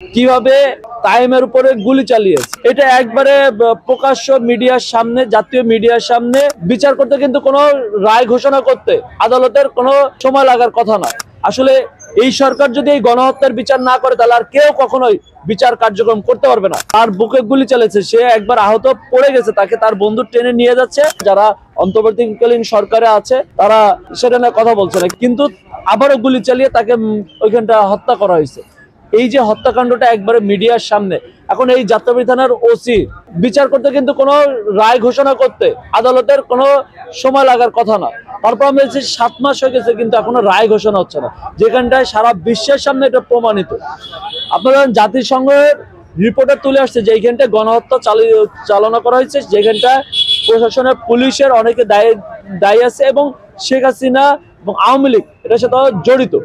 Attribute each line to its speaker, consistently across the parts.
Speaker 1: কিভাবে তাইমের উপরে গুলি চালিয়েছে এটা একবারে প্রকাশ্য মিডিয়ার সামনে, জাতীয় মিডিয়ার সামনে বিচার করতে কিন্তু কোনো রায় ঘোষণা করতে আদালতের কোনো সময় লাগার কথা না। আসলে এই সরকার যদি এই গণহত্যার বিচার না করে তাহলে আর কেউ কখনোই বিচার কার্যক্রম করতে পারবে না। তার বুকে গুলি চালিয়েছে, সে একবার আহত পড়ে গেছে, তাকে তার বন্ধু টেনে নিয়ে যাচ্ছে। যারা অন্তর্বর্তীকালীন সরকারে আছে তারা সেটা নিয়ে কথা বলছে না, কিন্তু আবারও গুলি চালিয়ে তাকে ওইখানটা হত্যা করা হয়েছে। এই যে হত্যাকাণ্ডটা একবারে মিডিয়ার সামনে, এখন এই যাত্রাবাড়ী থানার ওসি বিচার করতে কিন্তু কোনো রায় ঘোষণা করতে আদালতের কোনো সময় লাগার কথা না। তারপর আমরা 7 মাস হয়ে গেছে কিন্তু এখনো রায় ঘোষণা হচ্ছে না, যেখানটায় সারা বিশ্বের সামনে এটা প্রমাণিত। আপনারা জাতিসংঘের রিপোর্টে তুলে আসছে যে এইখানটায় গণহত্যা চালনা করা হয়েছে, যেখানটায় প্রশাসনের পুলিশের অনেকে দায়ী আছে এবং শেখ হাসিনা এবং আওয়ামী লীগ এটার সাথে জড়িত।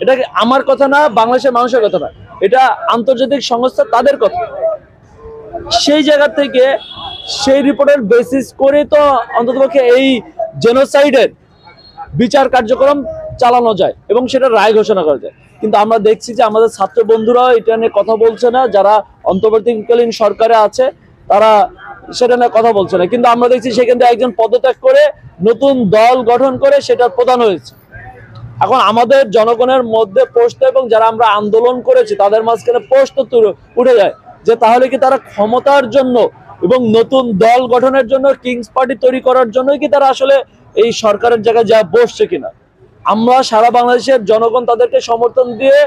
Speaker 1: এটা আমার কথা না, বাংলাদেশের মানুষের কথা না, এটা আন্তর্জাতিক সংস্থা তাদের কথা। সেই জায়গা থেকে সেই রিপোর্টের বেসিস করে তো অন্ততপক্ষে এই জেনোসাইডের বিচার কার্যক্রম চালানো যায় এবং সেটা রায় ঘোষণা করা যায়। কিন্তু আমরা দেখছি যে আমাদের ছাত্র বন্ধুরাও এটা নিয়ে কথা বলছে না, যারা অন্তর্বর্তীকালীন সরকারে আছে তারা সেটা নিয়ে কথা বলছে না। কিন্তু আমরা দেখছি সেখান থেকে একজন পদত্যাগ করে নতুন দল গঠন করে সেটার প্রধান হয়েছে। এখন আমাদের জনগণের মধ্যে প্রশ্ন, এবং যারা আমরা আন্দোলন করেছি তাদের মাঝখানে প্রশ্ন উঠে যায় যে তাহলে কি তারা ক্ষমতার জন্য এবং নতুন দল গঠনের জন্য, কিংস পার্টি তৈরি করার জন্যই কি তারা আসলে এই সরকারের জায়গায় যা বসছে কিনা? আমরা সারা বাংলাদেশের জনগণ তাদেরকে সমর্থন দিয়ে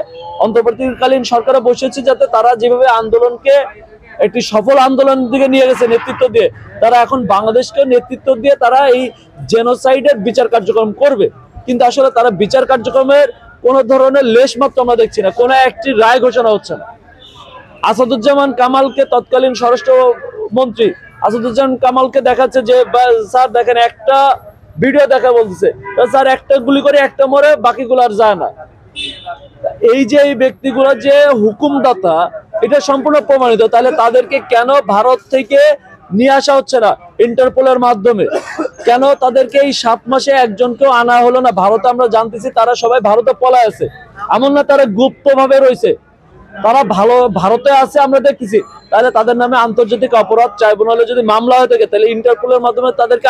Speaker 1: অন্তর্বর্তীকালীন সরকারে বসেছি, যাতে তারা যেভাবে আন্দোলনকে একটি সফল আন্দোলনের দিকে নিয়ে গেছে নেতৃত্ব দিয়ে, তারা এখন বাংলাদেশকে নেতৃত্ব দিয়ে তারা এই জেনোসাইডের বিচার কার্যক্রম করবে। কিন্তু আসলে তারা বিচার কার্যক্রমের কোন ধরনের লেশ মাত্র আমরা দেখছি না, কোনো একটি রায় ঘোষণা হচ্ছে না। আসাদুজ্জামান কামালকে, তৎকালীন স্বরাষ্ট্রমন্ত্রী আসাদুজ্জামান কামালকে দেখাচ্ছে যে স্যার দেখেন, একটা ভিডিও দেখা বলতেছে স্যার একটা গুলি করে একটা মরে, বাকিগুলো আর যায় না। এই যে এই ব্যক্তিগুলো যে হুকুমদাতা, এটা সম্পূর্ণ প্রমাণিত। তাহলে তাদেরকে কেন ভারত থেকে নিয়ে আসা হচ্ছে না ইন্টারপোলের মাধ্যমে? কেন তাদেরকে এই 7 মাসে একজনকেও আনা হলো না? ভারতে আমরা জানতেছি তারা সবাই ভারতে পলায় আছে, এমন না তারা গুপ্ত ভাবে রয়েছে, তারা ভারতে আছে আমরা দেখতেছি। তাহলে তাদের নামে আন্তর্জাতিক অপরাধ ট্রাইব্যুনালে যদি মামলা হয়ে থাকে তাহলে ইন্টারপোলের মাধ্যমে তাদেরকে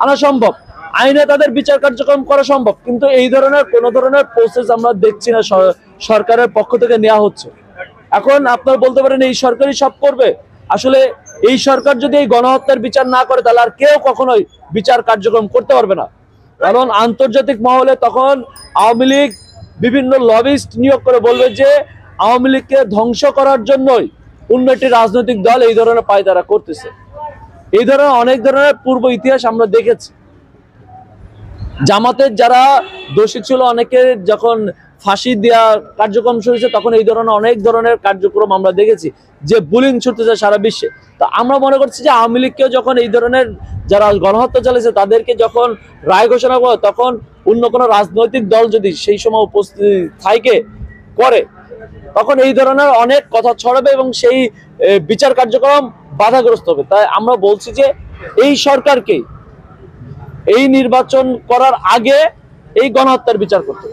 Speaker 1: আনা সম্ভব, আইনে তাদের বিচার কার্যক্রম করা সম্ভব। কিন্তু এই ধরনের কোন ধরনের প্রসেস আমরা দেখছি না সরকারের পক্ষ থেকে নেওয়া হচ্ছে। এখন আপনারা বলতে পারেন এই সরকারই সব করবে। আসলে এই সরকার যদি এই গণহত্যার বিচার না করে তাহলে আর কেউ কখনোই বিচার কার্যক্রম করতে পারবে না। কারণ আন্তর্জাতিক মহলে তখন আওয়ামী লীগ বিভিন্ন লবিস্ট নিয়োগ করে বলবে যে আওয়ামী লীগকে ধ্বংস করার জন্যই অন্য একটি রাজনৈতিক দল এই ধরনের পায়তারা করতেছে। এই ধরনের অনেক ধরনের পূর্ব ইতিহাস আমরা দেখেছি। জামাতের যারা দোষী ছিল অনেকে যখন ফাঁসি দেওয়া কার্যক্রম শুরু হয়েছে তখন এই ধরনের অনেক ধরনের কার্যক্রম আমরা দেখেছি, যে বুলিং ছুটতেছে সারা বিশ্বে। তো আমরা মনে করছি যে আওয়ামী লীগকেও যখন এই ধরনের যারা গণহত্যা চালিয়েছে তাদেরকে যখন রায় ঘোষণা করে, তখন অন্য কোনো রাজনৈতিক দল যদি সেই সময় উপস্থিত থাকে করে, তখন এই ধরনের অনেক কথা ছড়াবে এবং সেই বিচার কার্যক্রম বাধাগ্রস্ত হবে। তাই আমরা বলছি যে এই সরকারকেই এই নির্বাচন করার আগে এই গণহত্যার বিচার করতে হবে।